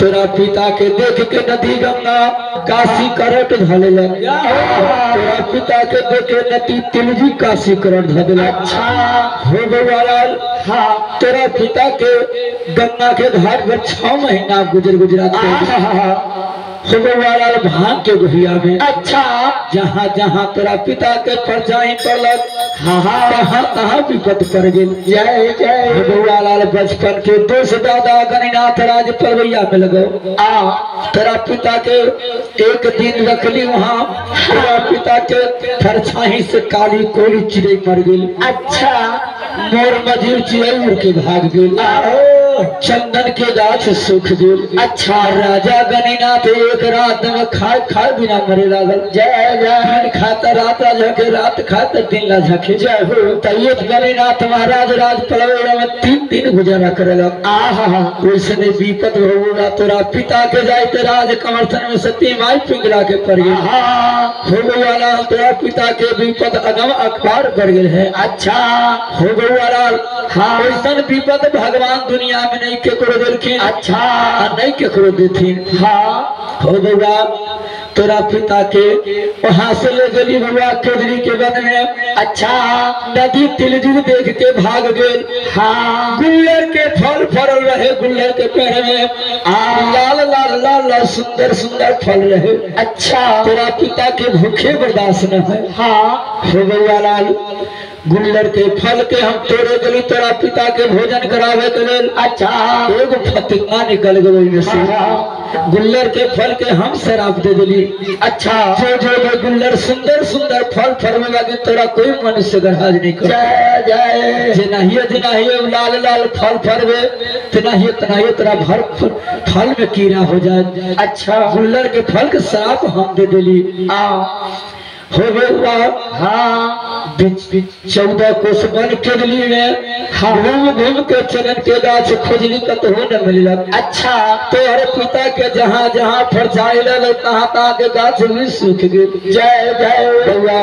तेरा पिता के देख के नदी गंगा काशी करट धलेला। तेरा पिता के देख के नदी तिलजी काशी करट धलेला। अच्छा हो गया। हाँ तेरा पिता के गंगा के घाट पर 6 महीना गुजरात वाला भाग के गुहिया में। अच्छा जहाँ जहाँ तेरा पिता के परछाई पड़लक तहाँ विपद पड़ गई। जय जय लाल बचपन के दोस्त दादा गणिनाथ राज परवैया में लगो। तेरा पिता के एक दिन रखली वहाँ तेरा पिता के परछाई से काली कोली चिड़ै मर गई। अच्छा मोर मजूर चिड़ै उड़ के भाग गई। चंदन के गाछ सूख गई। अच्छा राजा गणिनाथ एक रात में खाए बिना मरे लागल। जय जय खाता रात खाता दिन ला झके। जय हो तैयत गणिनाथ महाराज राज पलवेड़ा में 3 दिन गुजारा करेगा। वैसने विपद होगा तोरा पिता के जाते राज कमरथन में सती माई पिंगला के पड़ गई। हो वाला तोरा पिता के विपद अगम अखबार बढ़ गए है। अच्छा हो वाला हाँ वैसन विपद भगवान दुनिया में नहीं केकरो देलखिन। अच्छा नहीं केकरो देथिन। हाँ हो गया तोरा पिता के वहां से ले गली हुआ केजरी के वन में। अच्छा नदी तिलजुग देख के भाग गए। हाँ गुल्लर के फल फरल रहे गुल्लर के पेड़ में। लाल लाल लाल लाल सुंदर सुंदर फल रहे। अच्छा तोरा पिता के भूखे बर्दाश्त न है। हाँ हो गया लाल गुल्लर के फल के हम तोड़े गली तोरा पिता के भोजन करावे के लेल। अच्छा एगो फतिंगा निकल गई से गुल्लर के फल के हम शराब दे दिली। अच्छा जो जो गुल्लर सुंदर सुंदर फल फरमे लगे तोरा कोई मनुष्य गरहाज नहीं कर। जय जय जिनाहिए लाल लाल फल फरवे तिनाहिए तेरा भर फल में कीड़ा हो जाए। अच्छा गुल्लर के फल के शराब हम दे दिली। हो गया हाँ 14 कोस बन केजली में घूम घूम के चनन के गाछ खोजली कतहु न मिलल। अच्छा तोहरे पिता के जहाँ जहाँ फरछाई लगे तहाँ तहाँ के गाछ भी सूख गए। जय जय बउआ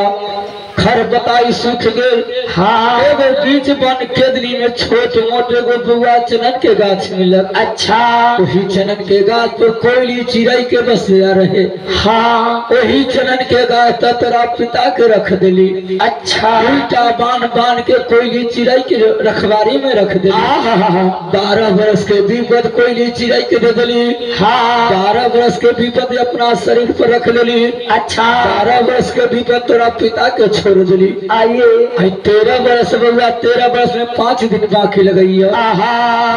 खर बताई सूख गए। हाँ एगो बीच बन केदली में छोट मोट एगो बुआ चनन के गाछ मिलल। अच्छा वही चनन के गाछ पर कोयली चिड़ै के बसिया रहे। हाँ वही चनन के गाछ तोरा पिता के रख दिली। अच्छा उल्टा बांध के कोयली चिड़ै के रखवारी में रख दिली। 12 बरस के विपद कोयली चिड़ै के दे दिली। हाँ 12 बरस के विपद अपना शरीर पर रख लेली। अच्छा 12 बरस के विपद तोरा पिता के छोड़ दिली। आइए 13 बरस बउआ 13 बरस में 5 दिन बाकी लगई है।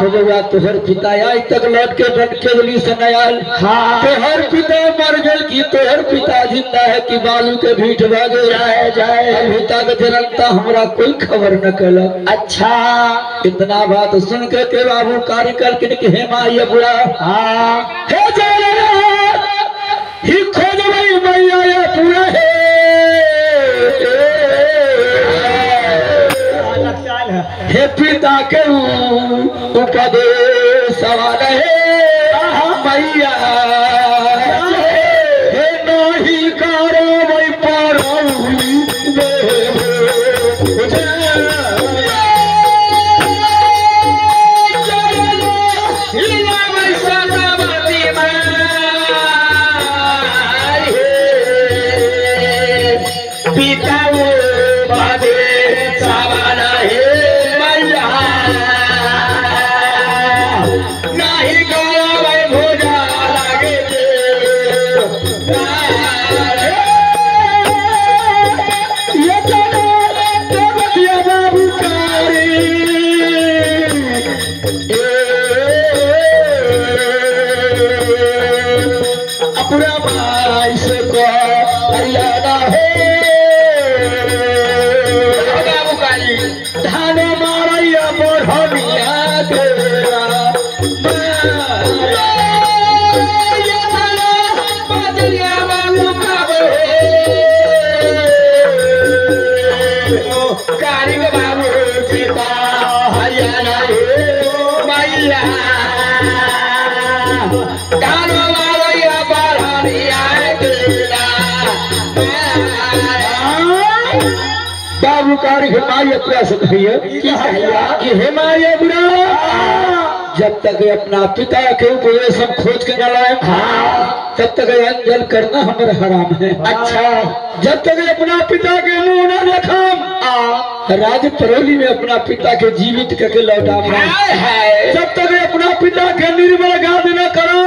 बउआ तोहर पिता आज तक लौट के डट के दिली से न आयल। तोहर पिता मर गए कि तोहर पिता जिंदा है कि बालू के भीट भागे जाए अभी तक जनता हमरा कोई खबर न कल। अच्छा इतना बात सुन के बाबू कार्य करके कि हे माई बुरा हे ही खोज भाई मैया पूरा है हे पिता के उपदेश सवाल है मैया हे नहीं करो वही पर पिता बाबू कार हिमालय प्रयास कि हिमालय बुरा जब तक अपना पिता के उपदेश हम खोज के न लाए तब तक अंजल करना हमारे हराम है। अच्छा, जब तक अपना पिता के मुंह न देखा राज परौली में अपना पिता के जीवित करके लौटा है, जब तक अपना पिता के निर्मल गाद न करो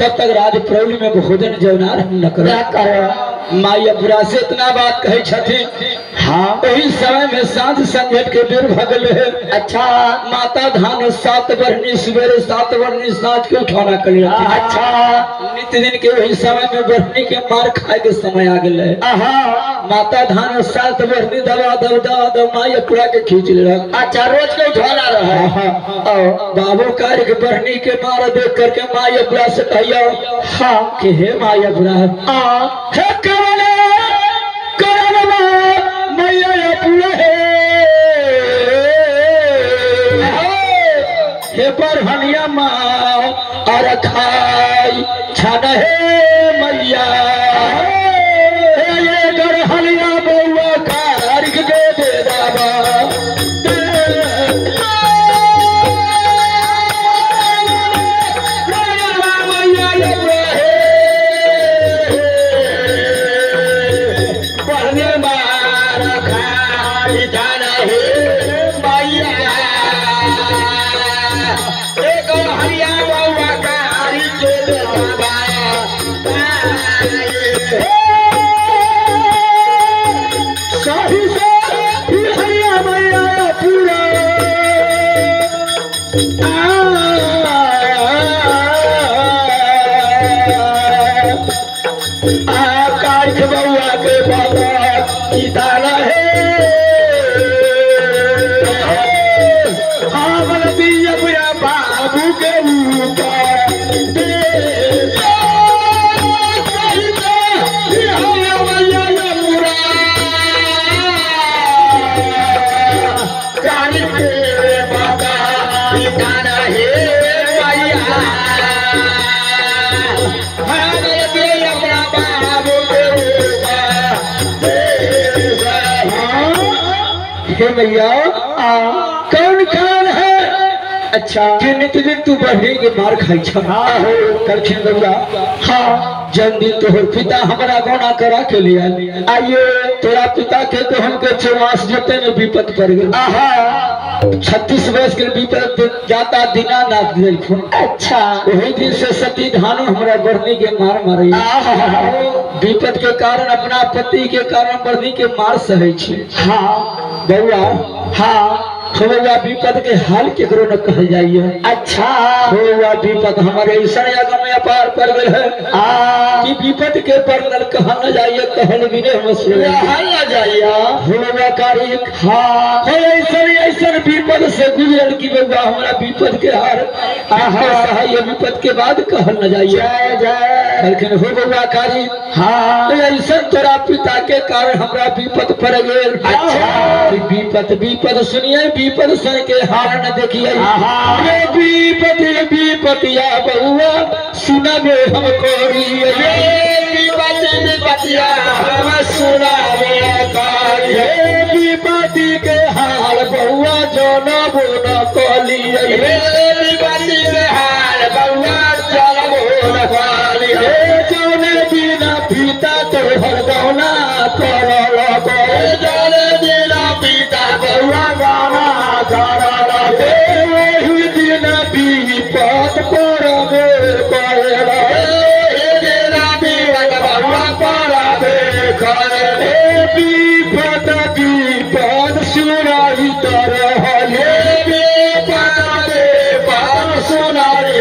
तब तक राज परौली में भोजन जवनार हम न करो। माई अबुरा से इतना बात कही छथिन। हाँ, वही समय में सांझ संझट के बेर भगल है। अच्छा, माता धान 7 बरनी सवेरे 7 बरनी साँझ के उठाना कर लिया। अच्छा, नित्य दिन के वही समय में बरनी के मार खाए के समय आ गए है। माता धान 7 बरनी दबा दब माई अबुरा के खींच ले। अच्छा, रोज के उठाना रहा। बाबू कार्य के बरनी के मार देख करके माई अबुरा से कहियो कि हे माई अबुरा बरहनिया माँ और खाई छन हे मैया ये गरहनिया बउआ कारक दे दे दाबा भैया कौन खान है। अच्छा, कि नित्य दिन तू बढ़ी के मार खाई करखिन गौरा। हाँ, जब दिन तोहर पिता हमारा गौना करा के लिए आइए तोरा पिता के तो हमके 64 जते में विपत पड़ गई। 36 वर्ष के विपत जाता दीनानाथ देखो। अच्छा, वही दिन से सती धानो हमारा बढ़नी के मार मारे विपत के कारण अपना पति के कारण बढ़नी के मार सहे छी। हाँ गौरा, हाँ होगा विपद के हाल केकरो न कहल जाइए। अच्छा, होगा विपद हमारे ऐसा में अपार पर गए है कि विपद के वर्णन कहल न जाइए, कहल भी नहीं जाइए। होगा कारिक हाँ ऐसा विपद से गुजरल की बउआ हमारा विपद के हार सहाय विपद के बाद कहल न जाइए। लेकिन हो बउआ कारिक हाँ ऐसा तोरा पिता के कारण हमारा विपद पड़ गए। अच्छा, विपद सुनिए विपद सन के हार न देखिए। विपतिया बउआ सुना में हमको विपति के हाल बउआ जो न बोल कलिए हाल बउआ जल बोल कलिए जौने बिना पिता तोहर गौना करल जौने बिना पिता बउआ गौना करल वही दिन विपत परबे करेला विपद सुनाई तरह सुनाई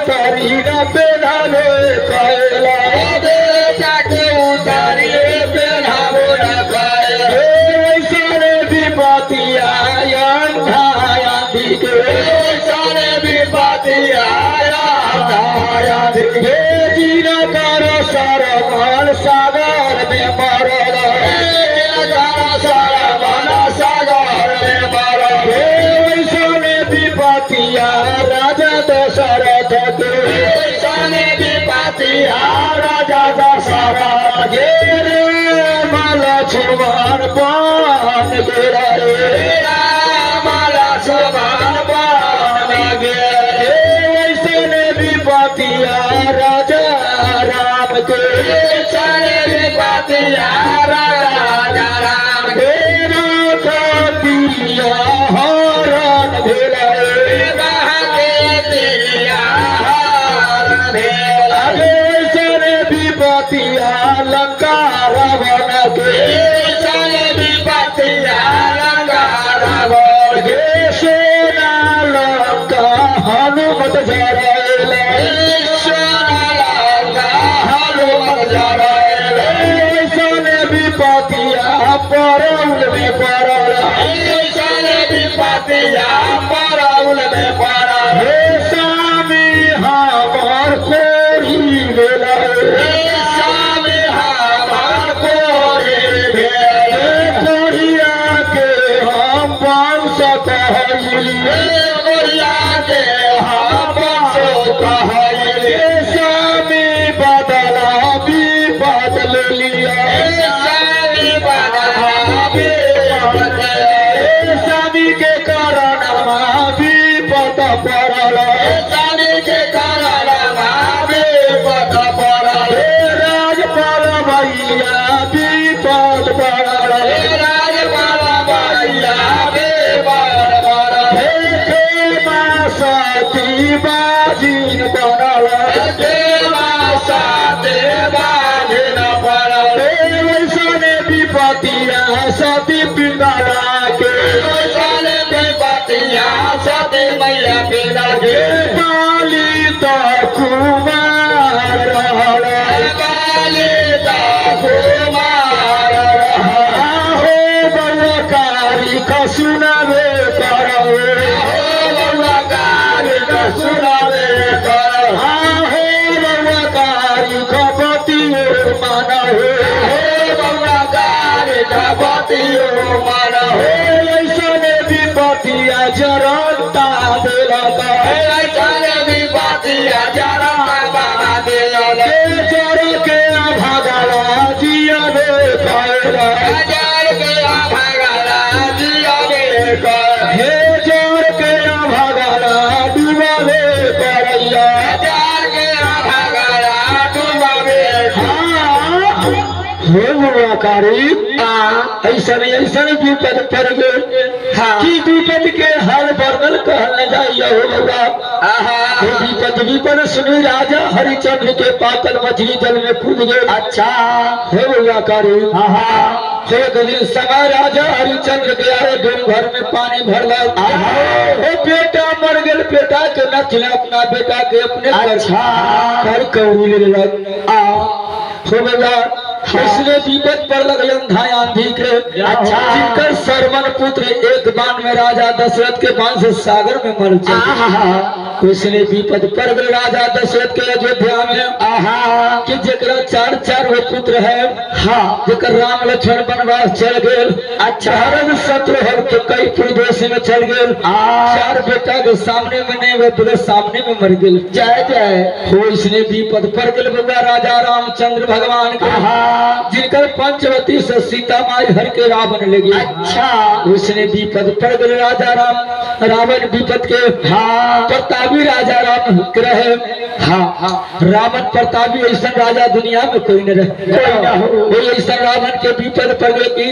उतारी न बेनाले कैला बेटा के उतारी बेनाले न कैला सारे विपतिया अंधाया दिखे सारे विपतिया अंधाया दिखे जीना करो सारा मान सागर में मरल सारा मान सागर में मरल सारे विपतिया राजा दशरथ के सारे विपतिया राजा दशरथ गे माला छुमान पान गिरा रे माला छुमान पान गिरा ऐसे विपतिया राजा राम के सारे विपतिया राजा राम के पिया हरण भेला विपतिया लंका रावण के सारे विपतिया लंका रावण के सोना लंका हनुमत जरैले सोना लंका हनुमत जरैले सारे विपतिया परौल में पड़ल सारे विपतिया परौल में पड़ल हे स्वामी हमर कोरी भेला स्वामी बदला भी बदल लिया स्वामी के कारण भी पता पड़ल स्वामी के कारण भी पता पड़ल राजपाल भैया भी पद पड़ल राजपाल भैया भी पद पड़ल सती बाजिन बनल बाजिन बनल वैसने विपतिया सती पिंगला के वैसने विपतिया सती मैया पिंगला के बाली तो कुमार रहल बाली तो कुमार रहल हो बलकारी कसुनबे करवे सुनावे कर हे बउआकारी खपतियो माना हे बउआकारी खपतियो माना हे ऐसने विपतिया जरता देलक ऐसने विपतिया जरता देलक जर के भगला जियबे कैला जर के भगला जियबे कर हे जर के भगला ऐसा विपद पड़ गए कि विपद के हर वर्णन कहने जाइए विपद विपद सुनी राजा हरिचंद्र के पातल मछली जल में कूद गए अच्छा हे बुआकारी एक दिन समय राजा हरिचंद्र के आए डूम घर में पानी भरल बेटा मर गए बेटा के न खिला अपना बेटा के अपने अच्छा कर कौड़ी इसलिए विपद पर लगल आंधी के अच्छा जिनकर सरमन पुत्र एक बाण में राजा दशरथ के बाण से सागर में मर जाए इसलिए विपद पर गए राजा दशरथ के अयोध्या में कि जकरा चार चार वो पुत्र है हाँ जकर राम लक्ष्मण वनवास चल गए अच्छा हरण शत्रुघ्न के कई प्रदेश में चल गए चार बेटा के सामने में नहीं वे पूरे सामने में मर गए जय जय हो इसने विपद पर गए बउआ राजा रामचंद्र भगवान के जिनकर पंचवती से सीता माई हर के रावण लगे अच्छा उसने विपद पड़ गए राजा राम रावण विपद के प्रतापी राजा राम रहे रावण प्रतापी ऐसा राजा दुनिया में कोई न रहे ऐसा रावण के विपद पड़ गए की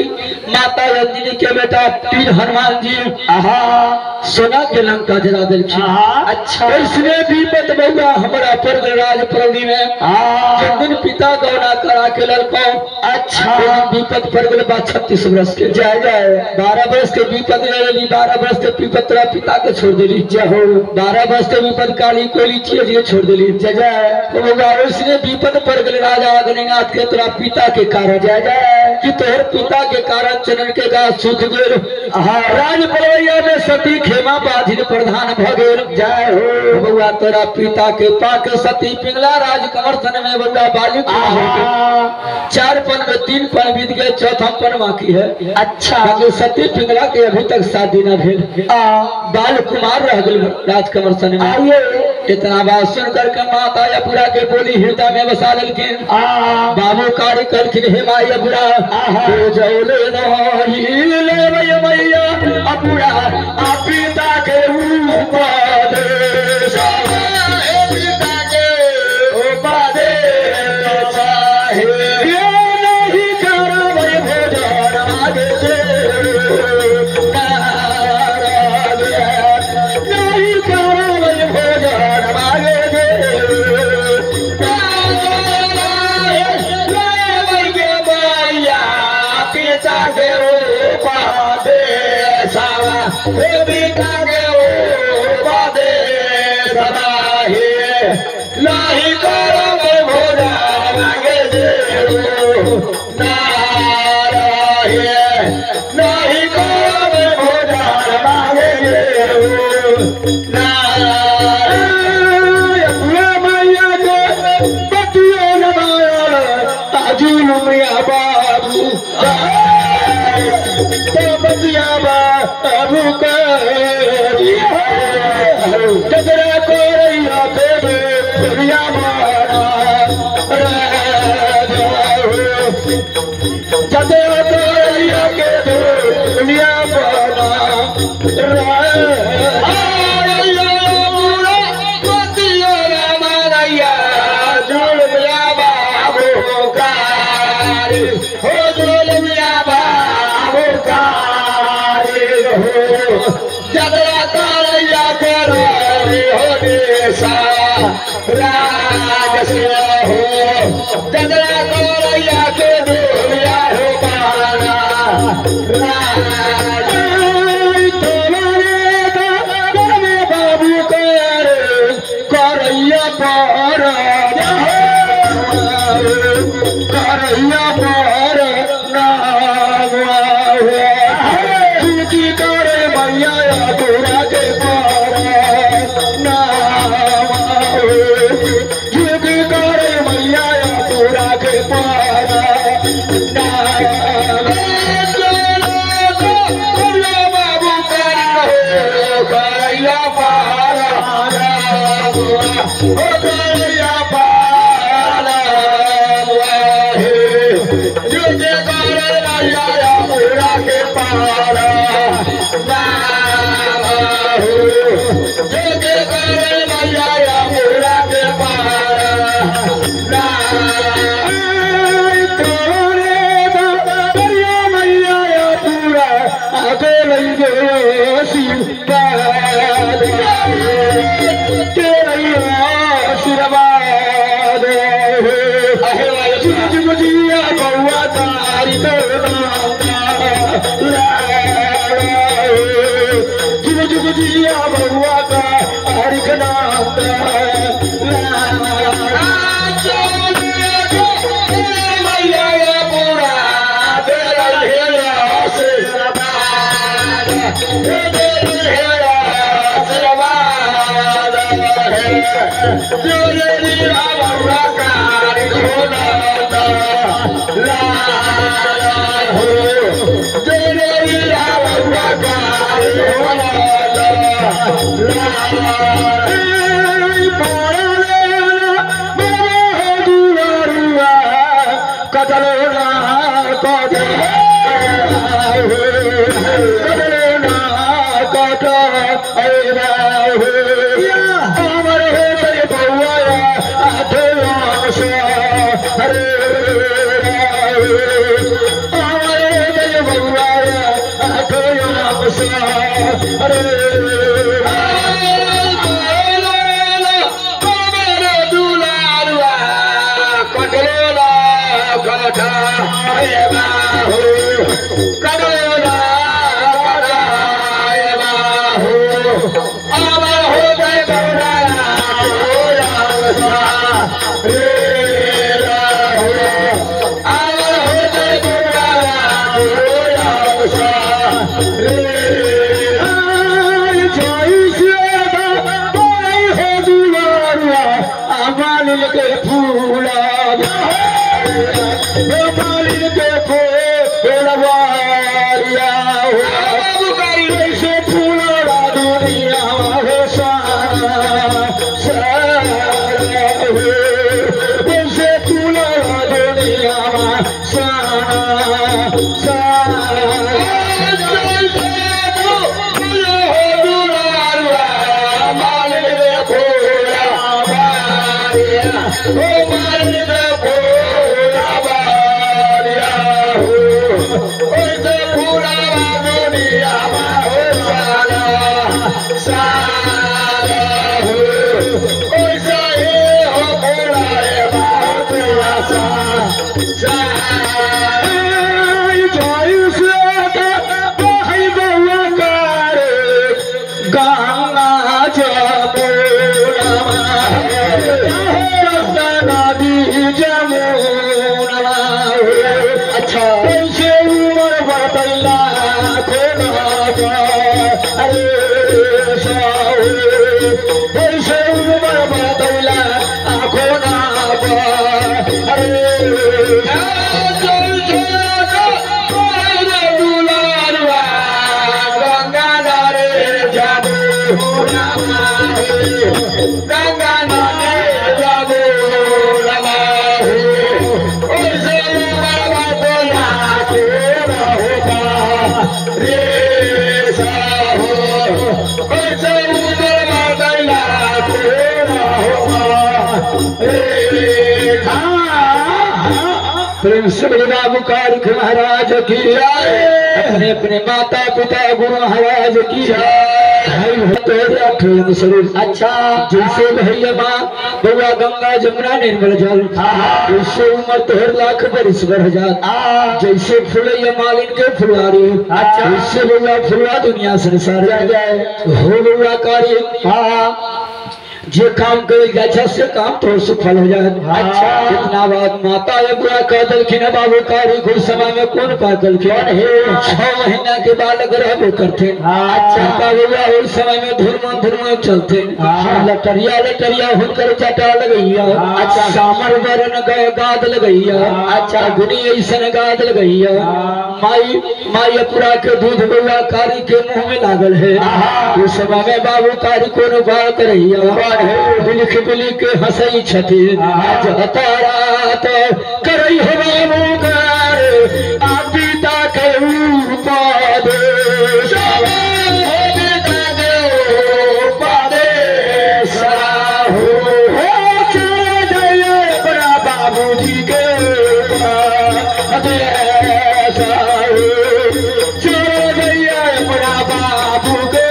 माता रंजनी के बेटा पीर हनुमान जी सोना के लंका जला दिल अच्छा इसने विपद बउआ हमारा पर राज प्रौढ़ी में जिस दिन पिता गौना करा के लड़को अच्छा विपद पड़ गए 36 वर्ष के जय जय 12 वर्ष के विपद ले ली 12 वर्ष के विपद तेरा पिता के छोड़ दिली जय हो 12 वर्ष समस्त विपद काली कोली चीज के छोड़ दिली जय जय बबुआ उसने विपद पर गल राजा अग्निनाथ के तोरा पिता के कारण जय जय कि तोहर पिता के कारण चरण के गाछ सूख गेल राज परवैया में सती खेमा बाधिन प्रधान भ गेल जय हो बबुआ तोरा पिता के पाक सती पिंगला राज कंवर सन में बबुआ बालिक 4 पन में 3 पन बीत गए, चौथा पन बाकी है। अच्छा सती पिंगला के अभी तक शादी न भेल, बाल कुमार रह गए राजकमर सन में। आइए इतना बात सुन करके माता यपुरा के बोली हृदय में बसा ललकिन बाबू कार्य करखिन हे माई यपुरा जौले ले मैया अपुरा पिता के नहीं करो भोजा मांगे नहीं करो भोजा मांगे मैया के बतियो नया बाबू बतिया बाबू कचरा को राज से हो जगरा गोरैया के दुनिया हो पाना राज तुम्हारे बाबू करैया पर करैया पर की करे मैया पूरा के हो मालिक देखो रवारिया बाबू कारी ऐसे फूलोड़ा दुनिया हो सारा ऐसे फूलोड़ा दुनिया प्रेम से बाबू कारी महाराज की अपने अपने माता पिता गुरु महाराज की अच्छा जैसे भैया माँ बउआ गंगा जमुना निर्मल जल जैसे उम्र तोहर लाख बरिस बढ़ जात जैसे फुलैया मालिन के फुलवारी अच्छा जैसे बउआ फुलवा दुनिया संसार जाए हो बउआ कारी हाँ जे काम करे अच्छा से काम तो सफल हो जाए अच्छा इतना बात माता ये बुरा कह दलखिन बाबू कारी कुछ समय में कौन पा दलखिन 6 महीना के बालक रहबे करते अच्छा बुआ उस समय में धुरमन चलते लटरिया लटरिया हुनकर चटा लगैया अच्छा सामर बरन गाद लगैया अच्छा गुनी ऐसन गाद लगैया माई पूरा के दूध बुआ कारी के मुंह में लागल है उस समय में बाबू कारी कौन उपाय करैया बिलिख बिलिख हंसई छथि तारा तो करई हो बाबू कार आ पिता के उपाद बाबूजी के बाबू के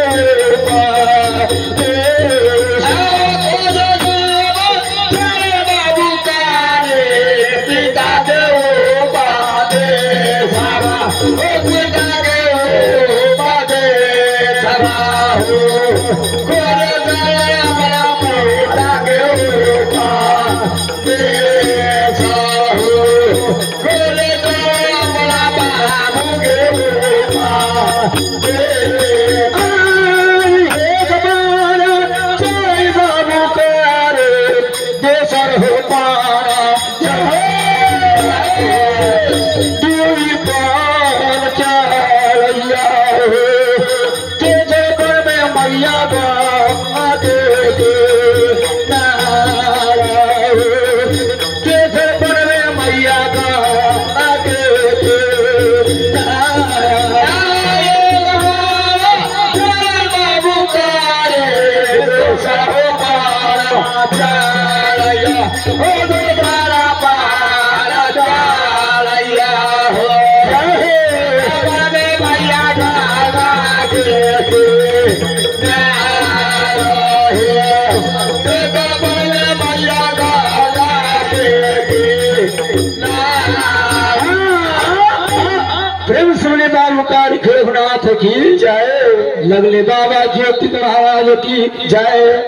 की जय लगले बाबा ज्योति महाराज की जय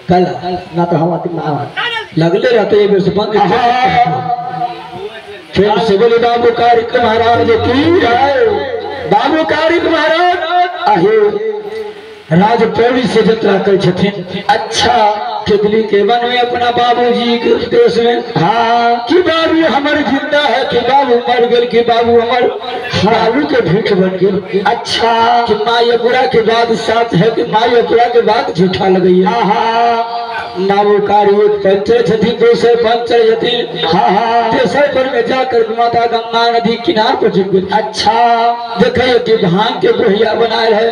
कल ना तो हम लगले रहते फिर से बोले बाबू कारिक महाराज की जय बाबू कारिक महाराज आहे राज पौड़ी से जत्रा कर छथिन अच्छा तितली के वन में अपना बाबूजी के देश में हाँ कि बाबू हमारे जिंदा है कि बाबू मर गए कि बाबू हमारे बाबू के भीख बन गए। अच्छा कि माँ ये बुरा के बाद साथ है कि माँ ये बुरा के बाद झूठा लग गई। बाबू कारी एक पंचर छथी दूसरे पंचर छथी तेसर पर में जाकर माता गंगा नदी किनार पर झुक गई। अच्छा देखे कि भांग के गोहिया बनाए है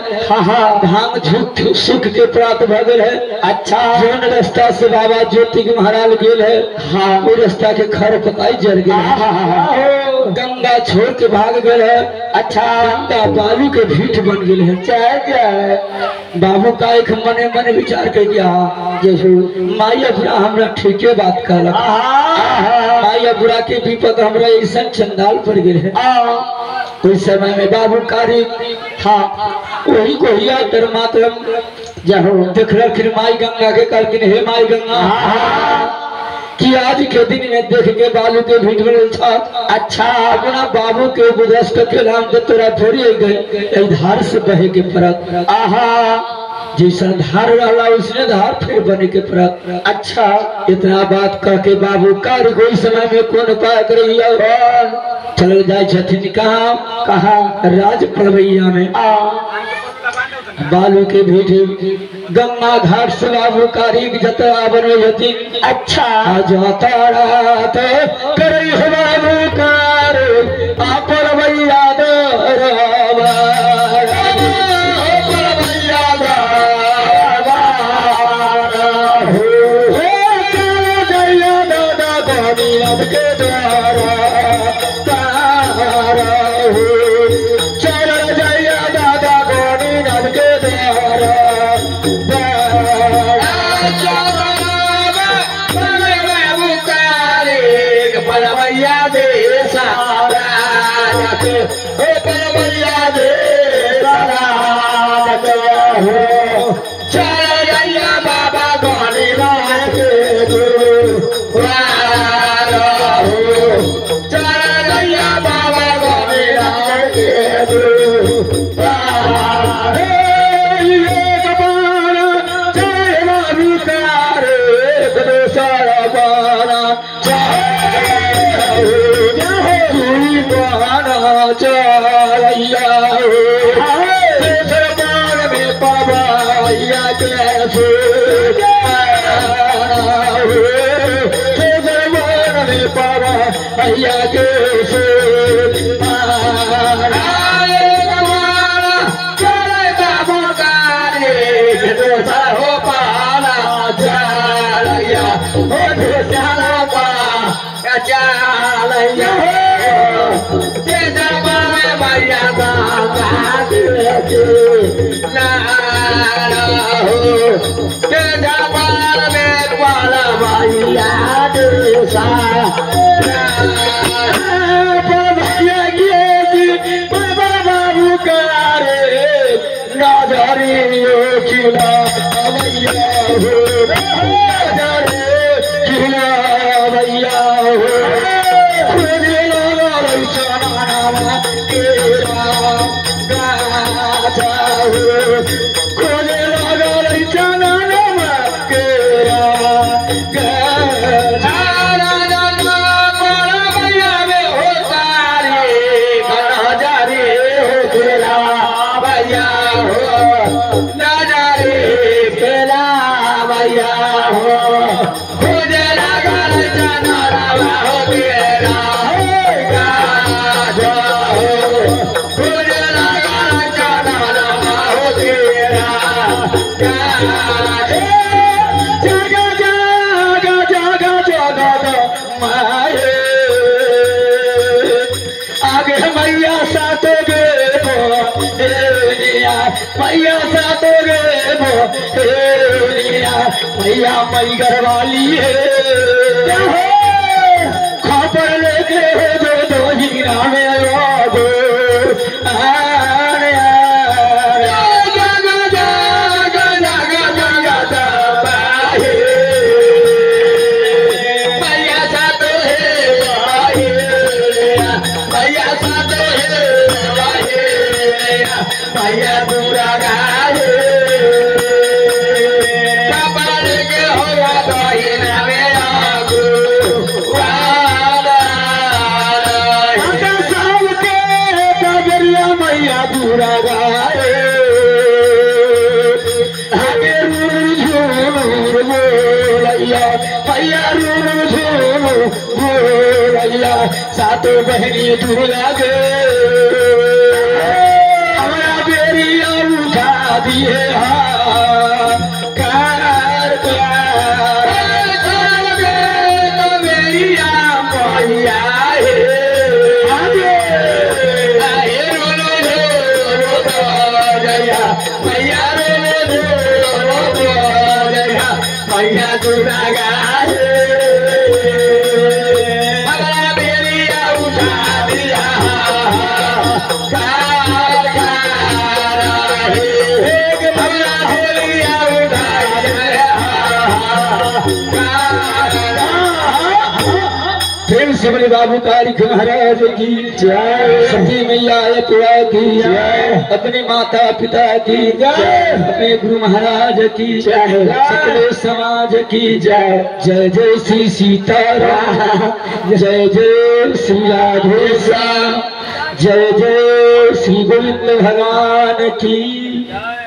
भांग झुक सुख के प्राप्त भगल है। अच्छा जौन रास्ता से बाबा ज्योति के महाराज गेल है हाँ वो रास्ता के खर पताई जल गए गंगा छोड़ के भाग गए है। अच्छा गंगा बाबू के भीठ बन गए है। चाहे बाबू का एक मने मन विचार कर दिया जैसे माया बुरा हमरा ठीके बात कहलक माया बुरा के विपद हमरा ऐसा चंडाल पड़ गए है। उस समय में बाबू कारी हाँ वही गोहिया तर मात्र जाहो देख फिर माई गंगा के कहलकिन हे माई गंगा कि आज के दिन में देख के बालू के भीट में था। अच्छा अपना बाबू के बुदस के नाम तो तोरा थोड़ी गई धार से बहे के परत आहा जैसा धार रहा उसने धार फिर बने के परत। अच्छा इतना बात कह के बाबू कार कोई समय में कौन उपाय करी चल जाए छथिन कहा राज पलवैया में बालू के भीठ गंगा घाट से बाबू कारिक जतरा बने जती। अच्छा जाता रात करई हो बाबू कार आपन भैया भैया मई घरवाली है खबर लेके जो दो हीरा में भैया पूरा गाये सातों बहनी दूर लागे हमारा बेरिया उठा दिए कार प्यार बेरिया मैया मैया दुर्गा हमारा बेरिया उठा दिया हमारा होलिया उठा फिर से बड़े बाबू तारिक महाराज की जय सभी मैया की जय अपने माता पिता की जय अपने गुरु महाराज की जय सकले समाज की जय जय जय श्री सीताराम जय जय श्री राधे श्याम जय जय श्री गोविंद भगवान की